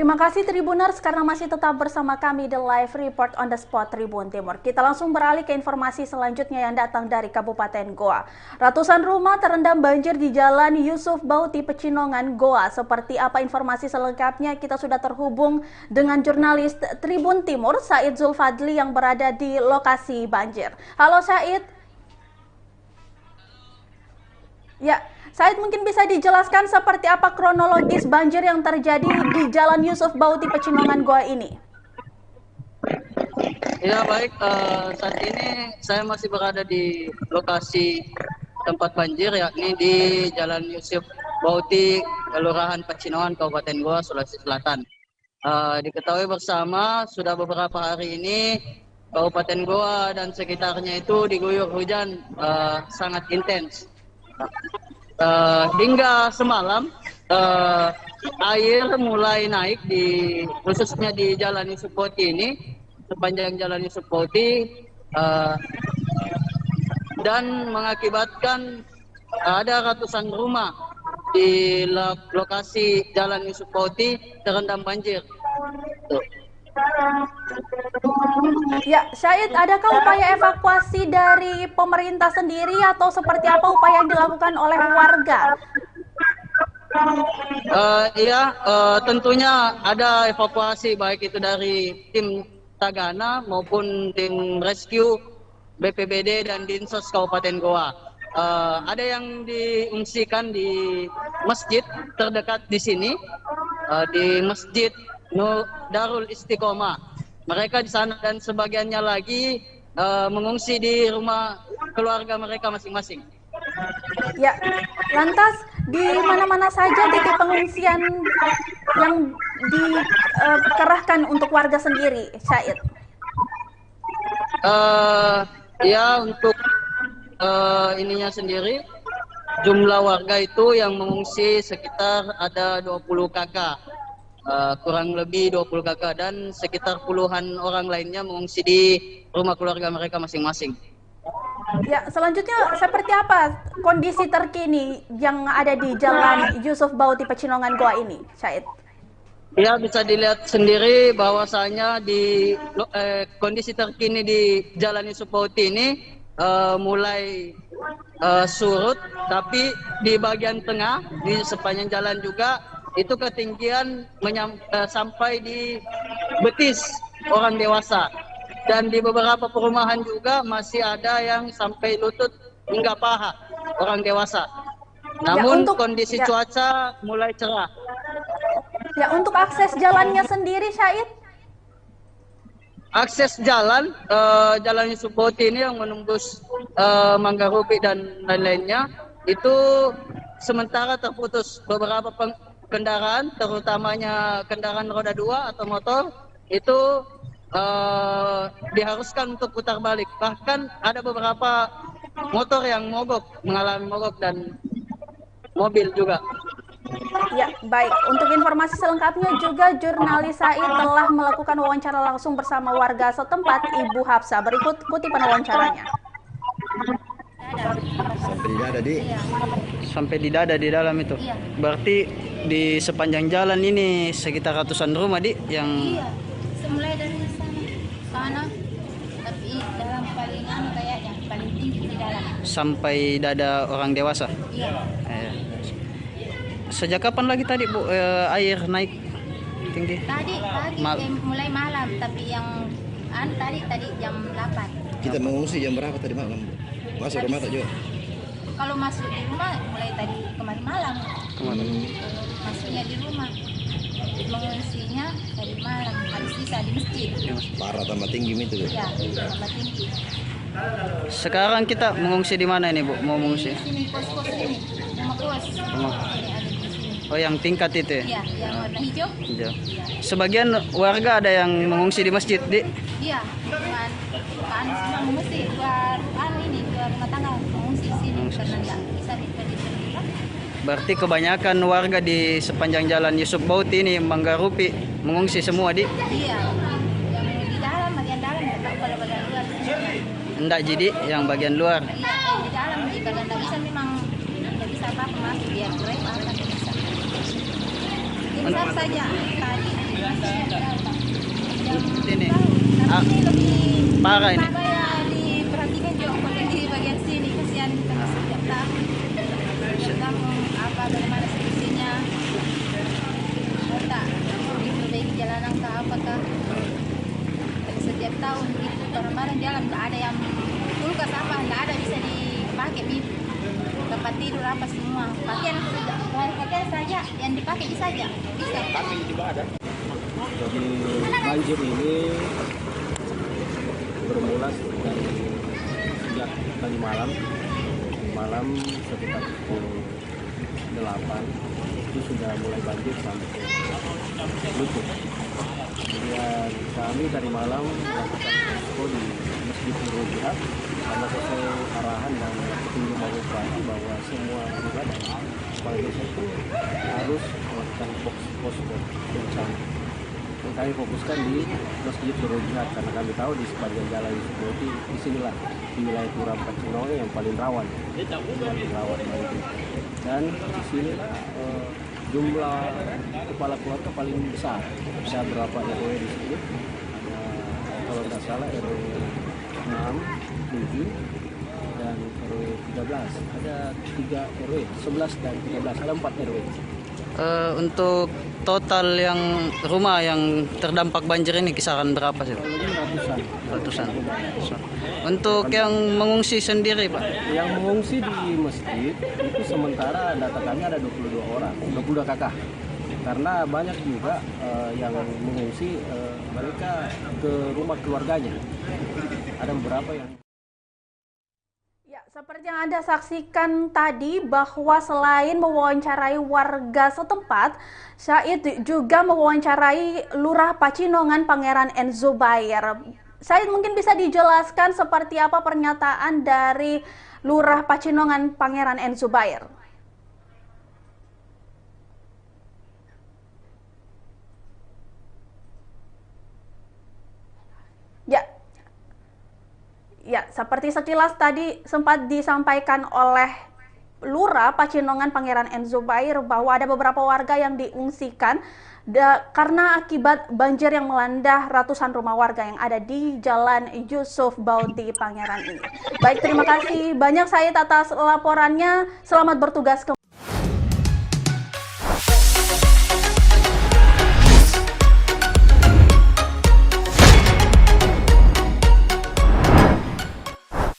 Terima kasih Tribuners karena masih tetap bersama kami di live report on the spot Tribun Timur. Kita langsung beralih ke informasi selanjutnya yang datang dari Kabupaten Goa. Ratusan rumah terendam banjir di Jalan Yusuf Bauti, Pecinongan, Goa. Seperti apa informasi selengkapnya, kita sudah terhubung dengan jurnalis Tribun Timur, Said Zulfadli yang berada di lokasi banjir. Halo Said. Ya, Said mungkin bisa dijelaskan seperti apa kronologis banjir yang terjadi di Jalan Yusuf Bauti, Pecinongan, Goa ini? Ya baik, saat ini saya masih berada di lokasi tempat banjir, yakni di Jalan Yusuf Bauti, Kelurahan Pecinongan, Kabupaten Goa, Sulawesi Selatan. Diketahui bersama sudah beberapa hari ini Kabupaten Goa dan sekitarnya itu diguyur hujan sangat intens. Hingga semalam air mulai naik khususnya di Jalan Yusuf Bauti ini, sepanjang Jalan Yusuf Bauti, dan mengakibatkan ada ratusan rumah di lokasi Jalan Yusuf Bauti terendam banjir. Ya, Syahid, adakah upaya evakuasi dari pemerintah sendiri atau seperti apa upaya yang dilakukan oleh warga? Tentunya ada evakuasi baik itu dari tim Tagana maupun tim rescue BPBD dan Dinsos Kabupaten Goa. Ada yang diungsikan di masjid terdekat di sini, di Masjid Darul Istiqomah. Mereka di sana dan sebagiannya lagi mengungsi di rumah keluarga mereka masing-masing. Ya, lantas di mana-mana saja titik pengungsian yang dikerahkan untuk warga sendiri, Syahid? Untuk ininya sendiri, jumlah warga itu yang mengungsi sekitar ada 20 kakak. Kurang lebih 20 kakak dan sekitar puluhan orang lainnya mengungsi di rumah keluarga mereka masing-masing. Ya, selanjutnya seperti apa kondisi terkini yang ada di Jalan Yusuf Bauti, Pecinongan, Goa ini, Syahid? Ya, bisa dilihat sendiri bahwasanya di kondisi terkini di Jalan Yusuf Bauti ini mulai surut, tapi di bagian tengah di sepanjang jalan juga itu ketinggian sampai di betis orang dewasa, dan di beberapa perumahan juga masih ada yang sampai lutut hingga paha orang dewasa. Namun kondisi cuaca mulai cerah. Ya, untuk akses jalannya sendiri, Syahid? Akses jalan Jalan Yusuf Bauti ini yang menembus Manggarupi dan lain-lainnya itu sementara terputus. Beberapa kendaraan, terutamanya kendaraan roda 2 atau motor, itu diharuskan untuk putar balik. Bahkan ada beberapa motor yang mengalami mogok dan mobil juga. Ya, baik. Untuk informasi selengkapnya juga jurnalis Said telah melakukan wawancara langsung bersama warga setempat, Ibu Hafsa. Berikut kutipan wawancaranya. Sampai di dada di dalam itu. Iya. Berarti di sepanjang jalan ini sekitar ratusan rumah yang semulai dari sana tapi dalam paling kayak yang paling tinggi di dalam sampai dada orang dewasa. Iya. Sejak kapan lagi tadi Bu air naik tinggi? Tadi mulai malam, tapi yang tadi jam 8. Kita mengungsi jam berapa tadi malam? Masuk rumah tak juga? Kalau masuk di rumah mulai tadi kemarin malam. Masuknya di rumah, mengungsinya dari malam, habis sisa di masjid. Parah, tambah tinggi itu. Ya, tambah tinggi. Sekarang kita mengungsi di mana ini Bu? Mau mengungsi? Di sini pos-pos ini, rumah kos. Oh, yang tingkat itu ya? Iya, yang warna hijau. Hijau. Sebagian warga ada yang mengungsi di masjid, Di? Iya, kan semua mengungsi dua rumah tangga mengungsi di sini karena nggak bisa diterima. Berarti kebanyakan warga di sepanjang Jalan Yusuf Bauti ini Manggarupi mengungsi semua, Di? Iya, yang di dalam bagian dalam nggak tahu kalau bagian luar. Enggak, jadi yang bagian luar. Iya, di dalam jika nggak bisa memang nggak bisa apa-apa masuk biar mereka akan bisa. Besar saja tadi parah ini. Supaya diperhatikan juga konten di bagian sini, kasihan kita masih setiap tahun. Setiap tahun apa bagaimana solusinya? Mau tak diperbaiki jalanan ke apakah? Setiap tahun gitu, barang-barang jalan nggak ada yang kulkas apa, nggak ada bisa dipakai gitu. Tempat tidur apa semua, pakaian saja yang dipakai saja bisa. Jadi banjir ini bermula dari sejak tadi malam sekitar pukul 8 itu sudah mulai banjir sampai ke lutut. Kemudian kami dari malam melakukan posko di Masjid Nurul Jihad karena sesuai arahan dan petunjuk dari Bupati bahwa semua warga dan kepala desa itu harus melakukan posko bencana. Dan kami fokuskan di Masjid Nurul Jihad karena kami tahu di sepanjang jalan Yusuf Bauti disinilah di wilayah Kelurahan Pacinongan yang paling rawan banjir. Dan di sinilah jumlah kepala keluarga paling besar. Bisa berapa RW di sini? Ada, kalau tidak salah RW 6, 7 dan RW 13. Ada 3 RW, 11 dan 13. Ada 4 RW. Untuk total yang rumah yang terdampak banjir ini kisaran berapa sih? Ratusan. Untuk yang mengungsi sendiri, Pak? Yang mengungsi di masjid itu sementara data kami ada 22 orang, 22 kakak. Karena banyak juga yang mengungsi mereka ke rumah keluarganya. Ada beberapa yang Seperti yang Anda saksikan tadi bahwa selain mewawancarai warga setempat, Syahid juga mewawancarai Lurah Pacinongan Pangeran N. Zubair. Syahid, mungkin bisa dijelaskan seperti apa pernyataan dari Lurah Pacinongan Pangeran N. Zubair? Ya, seperti sekilas tadi sempat disampaikan oleh Lurah Pacinongan Pangeran N. Zubair bahwa ada beberapa warga yang diungsikan karena akibat banjir yang melanda ratusan rumah warga yang ada di Jalan Yusuf Bauti Pangeran ini. Baik, terima kasih banyak Syahid atas laporannya. Selamat bertugas kembali.